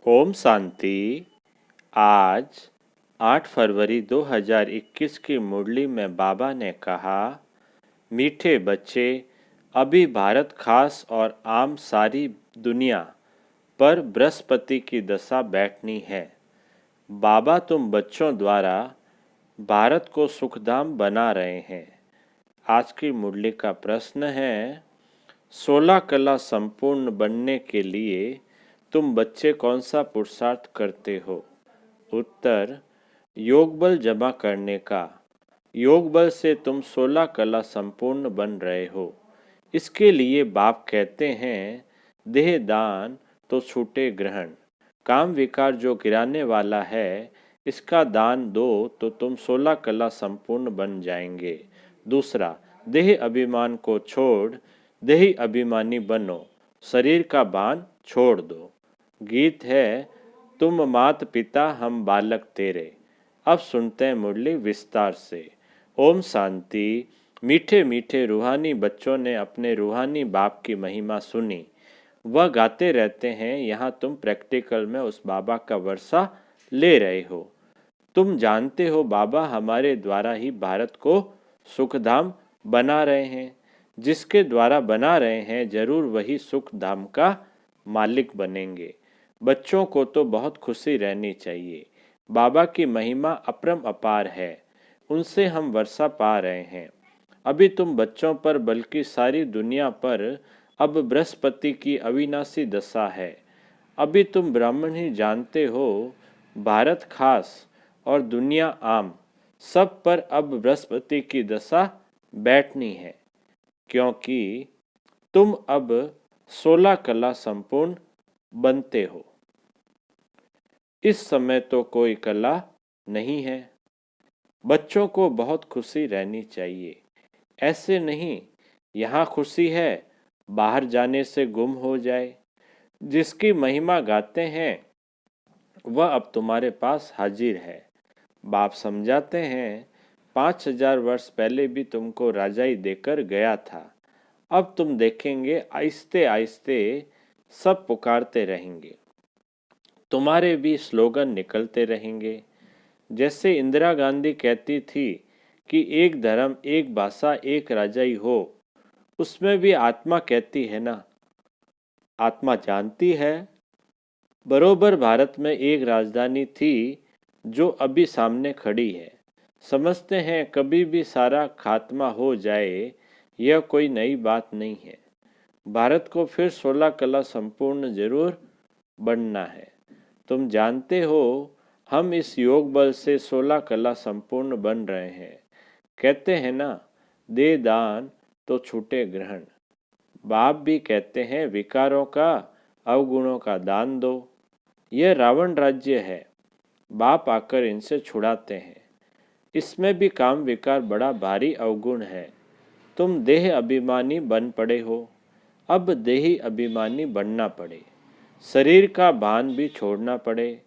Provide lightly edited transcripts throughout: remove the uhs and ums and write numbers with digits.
ओम शांति। आज 8 फरवरी 2021 की मुरली में बाबा ने कहा, मीठे बच्चे, अभी भारत खास और आम सारी दुनिया पर बृहस्पति की दशा बैठनी है। बाबा तुम बच्चों द्वारा भारत को सुखधाम बना रहे हैं। आज की मुरली का प्रश्न है, 16 कला संपूर्ण बनने के लिए तुम बच्चे कौन सा पुरुषार्थ करते हो? उत्तर, योग बल जमा करने का। योग बल से तुम 16 कला संपूर्ण बन रहे हो। इसके लिए बाप कहते हैं, देह दान तो छूटे ग्रहण। काम विकार जो गिराने वाला है, इसका दान दो तो तुम 16 कला संपूर्ण बन जाएंगे। दूसरा, देह अभिमान को छोड़ देही अभिमानी बनो, शरीर का बांध छोड़ दो। गीत है, तुम मात पिता हम बालक तेरे। अब सुनते हैं मुरली विस्तार से। ओम शांति। मीठे मीठे रूहानी बच्चों ने अपने रूहानी बाप की महिमा सुनी। वह गाते रहते हैं, यहाँ तुम प्रैक्टिकल में उस बाबा का वर्षा ले रहे हो। तुम जानते हो बाबा हमारे द्वारा ही भारत को सुखधाम बना रहे हैं। जिसके द्वारा बना रहे हैं, जरूर वही सुखधाम का मालिक बनेंगे। बच्चों को तो बहुत खुशी रहनी चाहिए। बाबा की महिमा अपरम अपार है, उनसे हम वर्षा पा रहे हैं। अभी तुम बच्चों पर बल्कि सारी दुनिया पर अब बृहस्पति की अविनाशी दशा है। अभी तुम ब्राह्मण ही जानते हो, भारत खास और दुनिया आम सब पर अब बृहस्पति की दशा बैठनी है, क्योंकि तुम अब 16 कला संपूर्ण बनते हो। इस समय तो कोई कला नहीं है। बच्चों को बहुत खुशी रहनी चाहिए। ऐसे नहीं, यहाँ खुशी है, बाहर जाने से गुम हो जाए। जिसकी महिमा गाते हैं, वह अब तुम्हारे पास हाजिर है। बाप समझाते हैं, 5000 वर्ष पहले भी तुमको राजाई देकर गया था। अब तुम देखेंगे, आहिस्ते आहिस्ते सब पुकारते रहेंगे। तुम्हारे भी स्लोगन निकलते रहेंगे। जैसे इंदिरा गांधी कहती थी कि एक धर्म, एक भाषा, एक राजाई हो, उसमें भी आत्मा कहती है ना। आत्मा जानती है, बरोबर भारत में एक राजधानी थी जो अभी सामने खड़ी है। समझते हैं कभी भी सारा खात्मा हो जाए, यह कोई नई बात नहीं है। भारत को फिर 16 कला संपूर्ण जरूर बनना है। तुम जानते हो, हम इस योग बल से 16 कला संपूर्ण बन रहे हैं। कहते हैं ना, दे दान तो छूटे ग्रहण। बाप भी कहते हैं, विकारों का, अवगुणों का दान दो। यह रावण राज्य है, बाप आकर इनसे छुड़ाते हैं। इसमें भी काम विकार बड़ा भारी अवगुण है। तुम देह अभिमानी बन पड़े हो, अब देही अभिमानी बनना पड़े। शरीर का भान भी छोड़ना पड़े।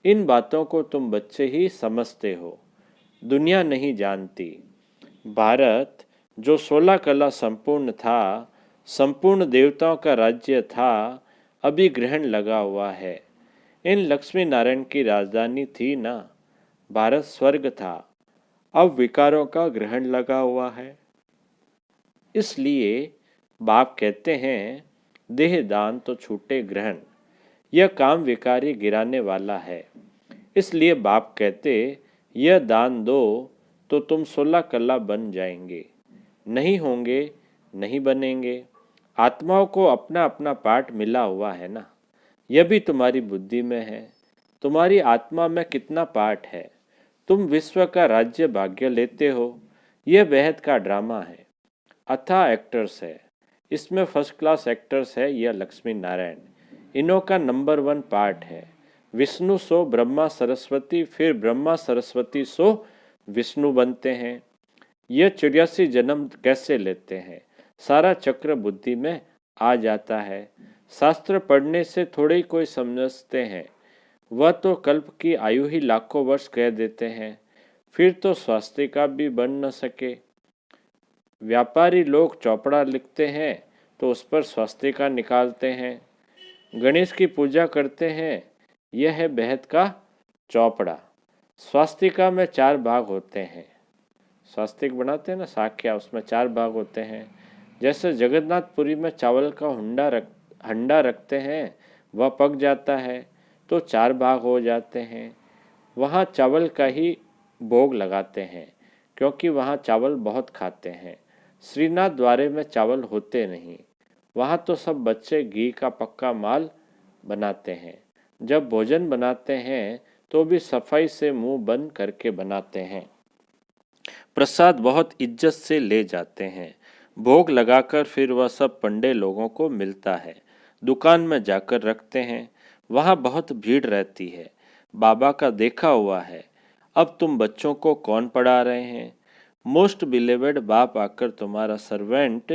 इन बातों को तुम बच्चे ही समझते हो, दुनिया नहीं जानती। भारत जो 16 कला संपूर्ण था, संपूर्ण देवताओं का राज्य था, अभी ग्रहण लगा हुआ है। इन लक्ष्मी नारायण की राजधानी थी ना, भारत स्वर्ग था। अब विकारों का ग्रहण लगा हुआ है। इसलिए बाप कहते हैं, देह दान तो छूटे ग्रहण। यह काम विकारी गिराने वाला है। इसलिए बाप कहते, यह दान दो तो तुम 16 कला बन जाएंगे। नहीं होंगे, नहीं बनेंगे। आत्माओं को अपना अपना पार्ट मिला हुआ है ना। यह भी तुम्हारी बुद्धि में है। तुम्हारी आत्मा में कितना पार्ट है। तुम विश्व का राज्य भाग्य लेते हो। यह बेहद का ड्रामा है, अथाह एक्टर्स है। इसमें फर्स्ट क्लास एक्टर्स है यह लक्ष्मी नारायण। इन्हों का नंबर 1 पार्ट है। विष्णु सो ब्रह्मा सरस्वती, फिर ब्रह्मा सरस्वती सो विष्णु बनते हैं। यह 84 जन्म कैसे लेते हैं, सारा चक्र बुद्धि में आ जाता है। शास्त्र पढ़ने से थोड़े ही कोई समझते हैं। वह तो कल्प की आयु ही लाखों वर्ष कह देते हैं, फिर तो स्वास्थ्य का भी बन न सके। व्यापारी लोग चौपड़ा लिखते हैं तो उस पर स्वास्थ्य का निकालते हैं। गणेश की पूजा करते हैं, यह है बेहद का चौपड़ा। स्वास्तिका में 4 भाग होते हैं। स्वास्तिक बनाते हैं ना साक्या, उसमें 4 भाग होते हैं। जैसे जगन्नाथपुरी में चावल का हंडा रखते हैं, वह पक जाता है तो 4 भाग हो जाते हैं। वहाँ चावल का ही भोग लगाते हैं क्योंकि वहाँ चावल बहुत खाते हैं। श्रीनाथ द्वारे में चावल होते नहीं। वहाँ तो सब बच्चे घी का पक्का माल बनाते हैं। जब भोजन बनाते हैं तो भी सफाई से मुंह बंद करके बनाते हैं। प्रसाद बहुत इज्जत से ले जाते हैं। भोग लगाकर फिर वह सब पंडे लोगों को मिलता है। दुकान में जाकर रखते हैं। वहाँ बहुत भीड़ रहती है। बाबा का देखा हुआ है। अब तुम बच्चों को कौन पढ़ा रहे हैं? मोस्ट बिलीवेड बाप आकर तुम्हारा सर्वेंट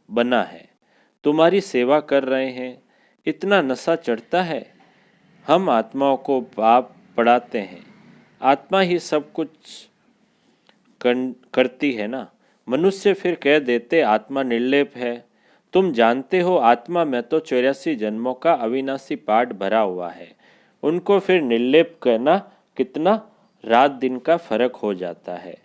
बना है, तुम्हारी सेवा कर रहे हैं। इतना नशा चढ़ता है। हम आत्माओं को बाप पढ़ाते हैं। आत्मा ही सब कुछ करती है ना। मनुष्य फिर कह देते आत्मा निर्लेप है। तुम जानते हो आत्मा में तो 84 जन्मों का अविनाशी पाठ भरा हुआ है। उनको फिर निर्लेप कहना कितना रात दिन का फर्क हो जाता है।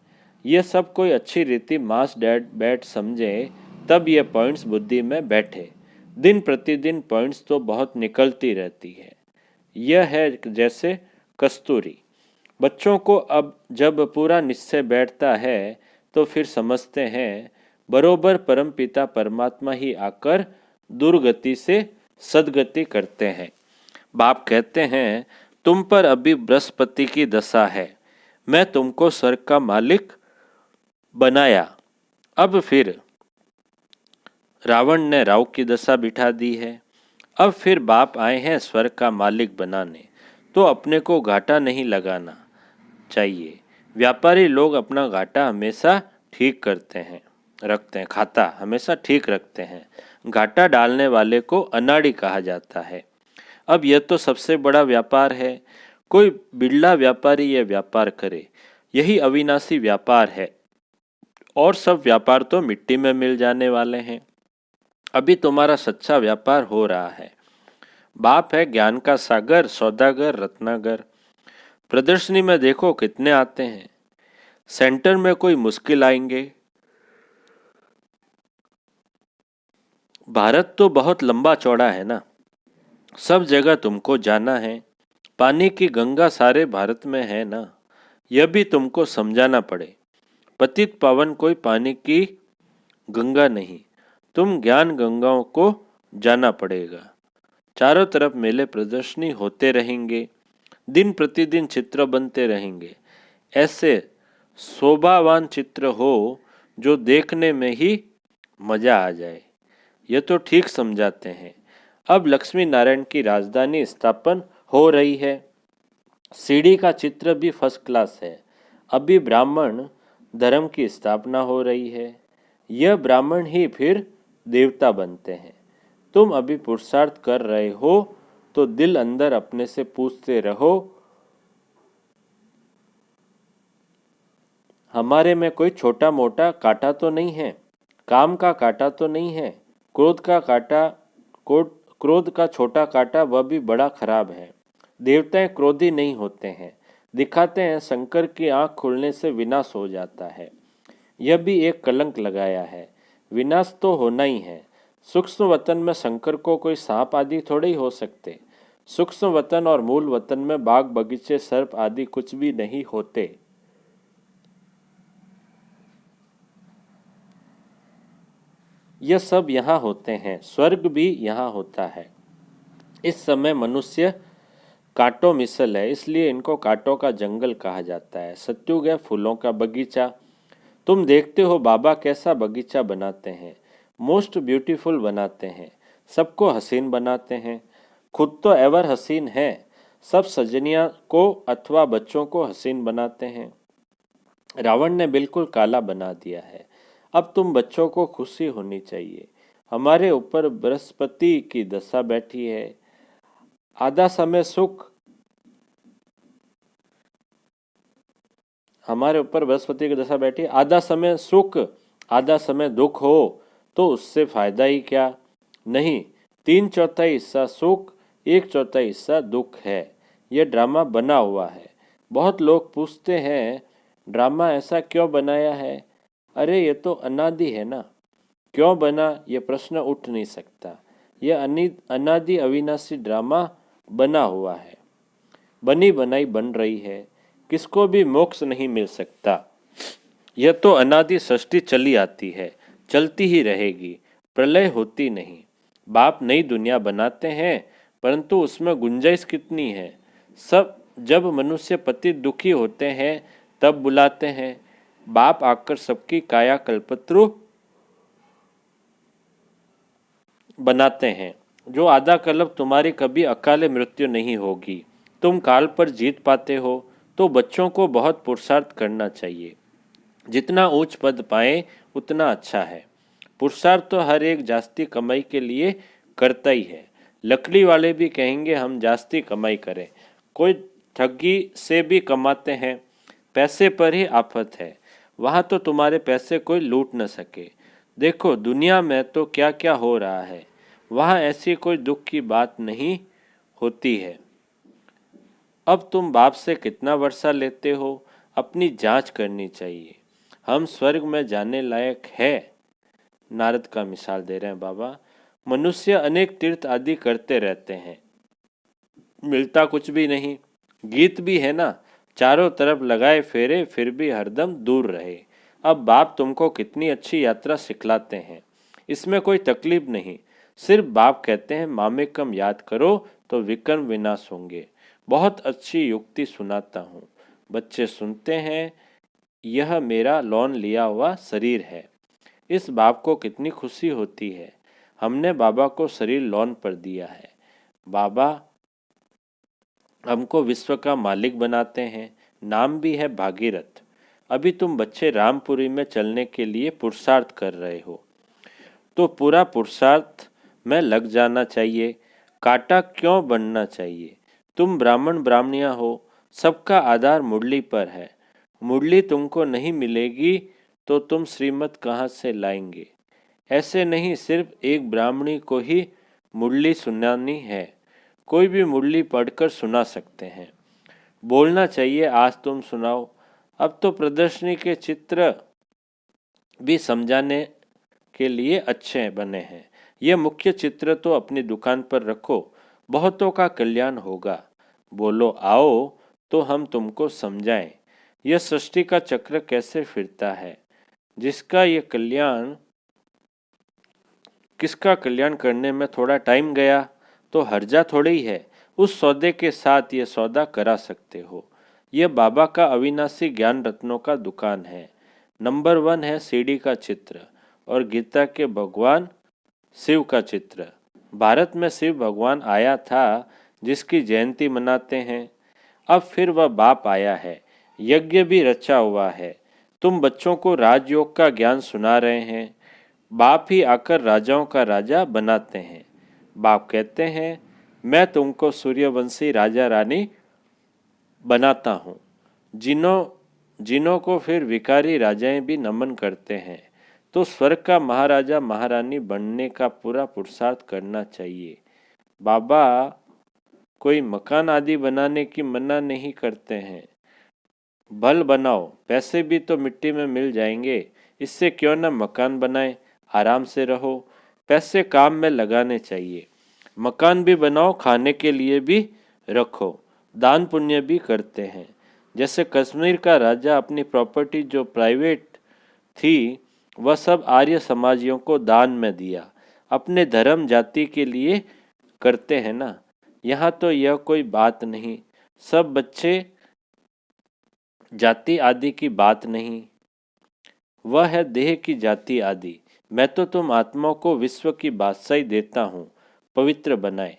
ये सब कोई अच्छी रीति मास डैड बैठ समझे तब ये पॉइंट्स बुद्धि में बैठे। दिन प्रतिदिन पॉइंट्स तो बहुत निकलती रहती है। यह है जैसे कस्तूरी। बच्चों को अब जब पूरा निश्चय बैठता है तो फिर समझते हैं बरोबर परमपिता परमात्मा ही आकर दुर्गति से सद्गति करते हैं। बाप कहते हैं तुम पर अभी बृहस्पति की दशा है। मैं तुमको स्वर्ग का मालिक बनाया। अब फिर रावण ने राव की दशा बिठा दी है। अब फिर बाप आए हैं स्वर्ग का मालिक बनाने, तो अपने को घाटा नहीं लगाना चाहिए। व्यापारी लोग अपना घाटा हमेशा ठीक करते हैं, रखते हैं, खाता हमेशा ठीक रखते हैं। घाटा डालने वाले को अनाड़ी कहा जाता है। अब यह तो सबसे बड़ा व्यापार है। कोई बिरला व्यापारी यह व्यापार करे, यही अविनाशी व्यापार है। और सब व्यापार तो मिट्टी में मिल जाने वाले हैं। अभी तुम्हारा सच्चा व्यापार हो रहा है। बाप है ज्ञान का सागर, सौदागर, रत्नागर। प्रदर्शनी में देखो कितने आते हैं। सेंटर में कोई मुश्किल आएंगे। भारत तो बहुत लंबा चौड़ा है ना, सब जगह तुमको जाना है। पानी की गंगा सारे भारत में है ना, यह भी तुमको समझाना पड़े। पतित पावन कोई पानी की गंगा नहीं, तुम ज्ञान गंगाओं को जाना पड़ेगा। चारों तरफ मेले प्रदर्शनी होते रहेंगे। दिन प्रतिदिन चित्र बनते रहेंगे। ऐसे शोभावान चित्र हो जो देखने में ही मजा आ जाए। यह तो ठीक समझाते हैं। अब लक्ष्मी नारायण की राजधानी स्थापन हो रही है। सीढ़ी का चित्र भी फर्स्ट क्लास है। अभी ब्राह्मण धर्म की स्थापना हो रही है। यह ब्राह्मण ही फिर देवता बनते हैं। तुम अभी पुरुषार्थ कर रहे हो तो दिल अंदर अपने से पूछते रहो, हमारे में कोई छोटा मोटा कांटा तो नहीं है, काम का कांटा तो नहीं है। क्रोध का कांटा, क्रोध का छोटा कांटा वह भी बड़ा खराब है। देवताएं क्रोधी नहीं होते हैं, दिखाते हैं शंकर की आंख खुलने से विनाश हो जाता है। यह भी एक कलंक लगाया है। विनाश तो होना ही है। सूक्ष्म वतन में शंकर को कोई सांप आदि थोड़े ही हो सकते। सूक्ष्म वतन और मूल वतन में बाग बगीचे सर्प आदि कुछ भी नहीं होते। यह सब यहाँ होते हैं। स्वर्ग भी यहाँ होता है। इस समय मनुष्य कांटों मिसल है, इसलिए इनको कांटों का जंगल कहा जाता है। सत्युग है फूलों का बगीचा। तुम देखते हो बाबा कैसा बगीचा बनाते हैं। मोस्ट ब्यूटीफुल बनाते हैं। सबको हसीन बनाते हैं। खुद तो एवर हसीन है। सब सजनिया को अथवा बच्चों को हसीन बनाते हैं। रावण ने बिल्कुल काला बना दिया है। अब तुम बच्चों को खुशी होनी चाहिए। हमारे ऊपर बृहस्पति की दशा बैठी है। आधा समय सुख, हमारे ऊपर बृहस्पति की दशा बैठी, आधा समय सुख आधा समय दुख हो तो उससे फायदा ही क्या। नहीं, 3/4 हिस्सा सुख, 1/4 हिस्सा दुख है। यह ड्रामा बना हुआ है। बहुत लोग पूछते हैं ड्रामा ऐसा क्यों बनाया है? अरे ये तो अनादि है ना। क्यों बना ये प्रश्न उठ नहीं सकता। यह अनादि अविनाशी ड्रामा बना हुआ है, बनी बनाई बन रही है, किसको भी मोक्ष नहीं मिल सकता। यह तो अनादि सृष्टि चली आती है, चलती ही रहेगी, प्रलय होती नहीं। बाप नई दुनिया बनाते हैं, परंतु उसमें गुंजाइश कितनी है। सब जब मनुष्य पतित दुखी होते हैं तब बुलाते हैं, बाप आकर सबकी काया कल्पत्रु बनाते हैं। जो आधा कल्प तुम्हारी कभी अकाले मृत्यु नहीं होगी। तुम काल पर जीत पाते हो तो बच्चों को बहुत पुरुषार्थ करना चाहिए। जितना उच्च पद पाए उतना अच्छा है। पुरुषार्थ तो हर एक जास्ती कमाई के लिए करता ही है। लकड़ी वाले भी कहेंगे हम जास्ती कमाई करें। कोई ठगी से भी कमाते हैं। पैसे पर ही आफत है, वहाँ तो तुम्हारे पैसे कोई लूट न सके। देखो दुनिया में तो क्या क्या हो रहा है, वहाँ ऐसी कोई दुख की बात नहीं होती है। अब तुम बाप से कितना वर्षा लेते हो, अपनी जांच करनी चाहिए। हम स्वर्ग में जाने लायक है। नारद का मिसाल दे रहे हैं बाबा। मनुष्य अनेक तीर्थ आदि करते रहते हैं, मिलता कुछ भी नहीं। गीत भी है ना, चारों तरफ लगाए फेरे फिर भी हरदम दूर रहे। अब बाप तुमको कितनी अच्छी यात्रा सिखलाते हैं, इसमें कोई तकलीफ नहीं। सिर्फ बाप कहते हैं मामेकम याद करो तो विकर्म विनाश होंगे। बहुत अच्छी युक्ति सुनाता हूँ। बच्चे सुनते हैं। यह मेरा लोन लिया हुआ शरीर है। इस बाप को कितनी खुशी होती है। हमने बाबा को शरीर लोन पर दिया है। बाबा हमको विश्व का मालिक बनाते हैं। नाम भी है भागीरथ। अभी तुम बच्चे रामपुरी में चलने के लिए पुरुषार्थ कर रहे हो, तो पूरा पुरुषार्थ में लग जाना चाहिए। काटा क्यों बनना चाहिए। तुम ब्राह्मण ब्राह्मणिया हो, सबका आधार मुरली पर है। मुरली तुमको नहीं मिलेगी तो तुम श्रीमत कहाँ से लाएंगे। ऐसे नहीं सिर्फ एक ब्राह्मणी को ही मुरली सुनानी है, कोई भी मुरली पढ़कर सुना सकते हैं। बोलना चाहिए आज तुम सुनाओ। अब तो प्रदर्शनी के चित्र भी समझाने के लिए अच्छे बने हैं। ये मुख्य चित्र तो अपनी दुकान पर रखो, बहुतों का कल्याण होगा। बोलो आओ तो हम तुमको समझाएं। यह सृष्टि का चक्र कैसे फिरता है, जिसका ये कल्याण किसका कल्याण करने में थोड़ा टाइम गया तो हर्जा थोड़ी है। उस सौदे के साथ ये सौदा करा सकते हो। यह बाबा का अविनाशी ज्ञान रत्नों का दुकान है। नंबर 1 है सीढ़ी का चित्र और गीता के भगवान शिव का चित्र। भारत में शिव भगवान आया था जिसकी जयंती मनाते हैं। अब फिर वह बाप आया है, यज्ञ भी रचा हुआ है। तुम बच्चों को राजयोग का ज्ञान सुना रहे हैं। बाप ही आकर राजाओं का राजा बनाते हैं। बाप कहते हैं मैं तुमको सूर्यवंशी राजा रानी बनाता हूँ। जिन्हों जिन्हों को फिर विकारी राजाएं भी नमन करते हैं। तो स्वर्ग का महाराजा महारानी बनने का पूरा पुरुषार्थ करना चाहिए। बाबा कोई मकान आदि बनाने की मना नहीं करते हैं। भल बनाओ, पैसे भी तो मिट्टी में मिल जाएंगे। इससे क्यों न मकान बनाए, आराम से रहो। पैसे काम में लगाने चाहिए। मकान भी बनाओ, खाने के लिए भी रखो। दान पुण्य भी करते हैं। जैसे कश्मीर का राजा अपनी प्रॉपर्टी जो प्राइवेट थी वह सब आर्य समाजियों को दान में दिया। अपने धर्म जाति के लिए करते हैं ना। यहाँ तो यह कोई बात नहीं। सब बच्चे जाति आदि की बात नहीं, वह है देह की जाति आदि। मैं तो तुम आत्माओं को विश्व की बादशाही देता हूँ, पवित्र बनाए।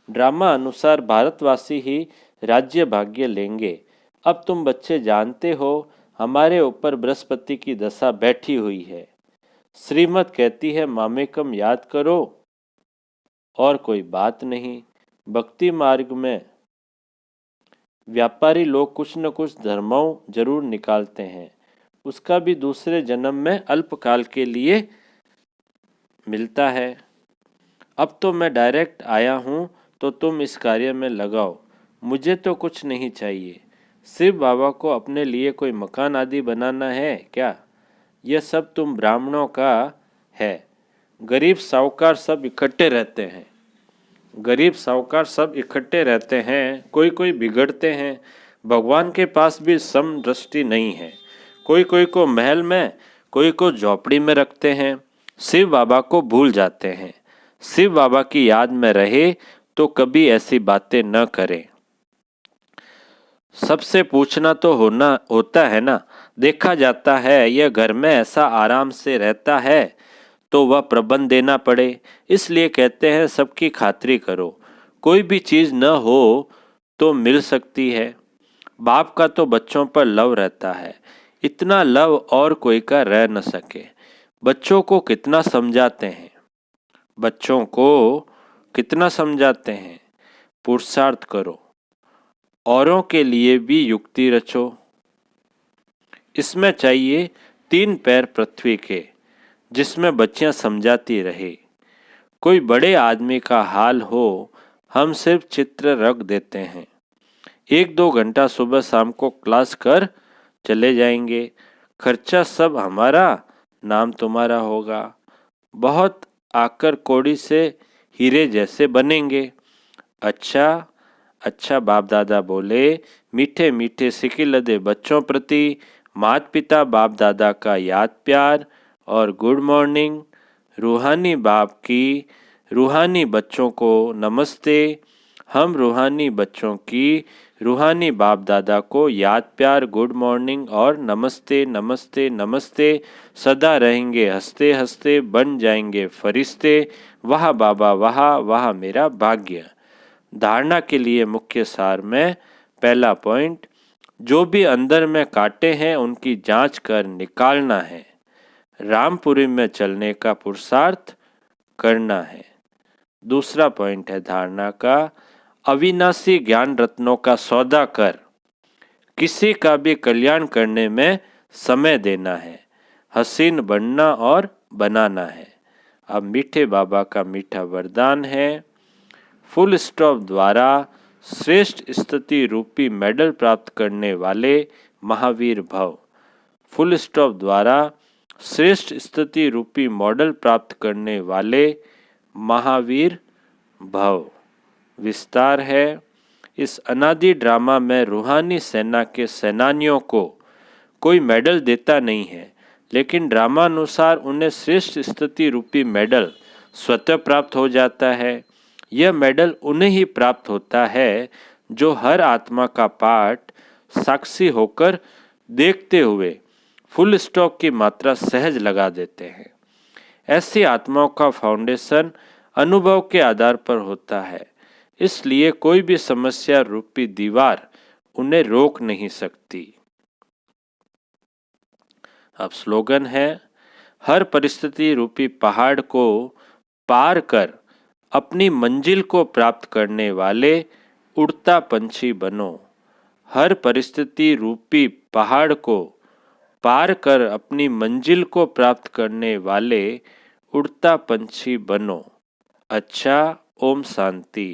ड्रामा अनुसार भारतवासी ही राज्य भाग्य लेंगे। अब तुम बच्चे जानते हो हमारे ऊपर बृहस्पति की दशा बैठी हुई है। श्रीमत कहती है मामेकम याद करो और कोई बात नहीं। भक्ति मार्ग में व्यापारी लोग कुछ न कुछ धर्मों जरूर निकालते हैं, उसका भी दूसरे जन्म में अल्पकाल के लिए मिलता है। अब तो मैं डायरेक्ट आया हूँ तो तुम इस कार्य में लगाओ। मुझे तो कुछ नहीं चाहिए। शिव बाबा को अपने लिए कोई मकान आदि बनाना है क्या? यह सब तुम ब्राह्मणों का है। गरीब साहूकार सब इकट्ठे रहते हैं। गरीब साहूकार सब इकट्ठे रहते हैं, कोई कोई बिगड़ते हैं। भगवान के पास भी समदृष्टि नहीं है। कोई कोई को महल में, कोई को झोपड़ी में रखते हैं। शिव बाबा को भूल जाते हैं। शिव बाबा की याद में रहे तो कभी ऐसी बातें न करें। सबसे पूछना तो होता है ना। देखा जाता है यह घर में ऐसा आराम से रहता है तो वह प्रबंध देना पड़े। इसलिए कहते हैं सबकी खातिरी करो। कोई भी चीज़ न हो तो मिल सकती है। बाप का तो बच्चों पर लव रहता है। इतना लव और कोई का रह न सके। बच्चों को कितना समझाते हैं। बच्चों को कितना समझाते हैं। पुरुषार्थ करो। औरों के लिए भी युक्ति रचो। इसमें चाहिए 3 पैर पृथ्वी के, जिसमें बच्चियां समझाती रहे। कोई बड़े आदमी का हाल हो, हम सिर्फ चित्र रख देते हैं। 1-2 घंटा सुबह शाम को क्लास कर चले जाएंगे। खर्चा सब हमारा, नाम तुम्हारा होगा। बहुत आकर कौड़ी से हीरे जैसे बनेंगे। अच्छा अच्छा, बाप दादा बोले। मीठे मीठे सिकिलदे बच्चों प्रति माता पिता बाप दादा का याद प्यार और गुड मॉर्निंग। रूहानी बाप की रूहानी बच्चों को नमस्ते। हम रूहानी बच्चों की रूहानी बाप दादा को याद प्यार, गुड मॉर्निंग और नमस्ते नमस्ते नमस्ते। सदा रहेंगे हंसते हंसते, बन जाएंगे फरिश्ते। वाह बाबा वाह, वाह मेरा भाग्य। धारणा के लिए मुख्य सार में पहला पॉइंट, जो भी अंदर में कांटे हैं उनकी जांच कर निकालना है। रामपुरी में चलने का पुरुषार्थ करना है। दूसरा पॉइंट है धारणा का, अविनाशी ज्ञान रत्नों का सौदा कर किसी का भी कल्याण करने में समय देना है। हसीन बनना और बनाना है। अब मीठे बाबा का मीठा वरदान है, फुल स्टॉप द्वारा श्रेष्ठ स्थिति रूपी मेडल प्राप्त करने वाले महावीर भव। फुल स्टॉप द्वारा श्रेष्ठ स्थिति रूपी मॉडल प्राप्त करने वाले महावीर भव। विस्तार है, इस अनादि ड्रामा में रूहानी सेना के सेनानियों को कोई मेडल देता नहीं है, लेकिन ड्रामानुसार उन्हें श्रेष्ठ स्थिति रूपी मेडल स्वतः प्राप्त हो जाता है। यह मेडल उन्हें ही प्राप्त होता है जो हर आत्मा का पाठ साक्षी होकर देखते हुए फुल स्टॉप की मात्रा सहज लगा देते हैं। ऐसी आत्माओं का फाउंडेशन अनुभव के आधार पर होता है, इसलिए कोई भी समस्या रूपी दीवार उन्हें रोक नहीं सकती। अब स्लोगन है, हर परिस्थिति रूपी पहाड़ को पार कर अपनी मंजिल को प्राप्त करने वाले उड़ता पंछी बनो। हर परिस्थिति रूपी पहाड़ को पार कर अपनी मंजिल को प्राप्त करने वाले उड़ता पंछी बनो। अच्छा, ओम शांति।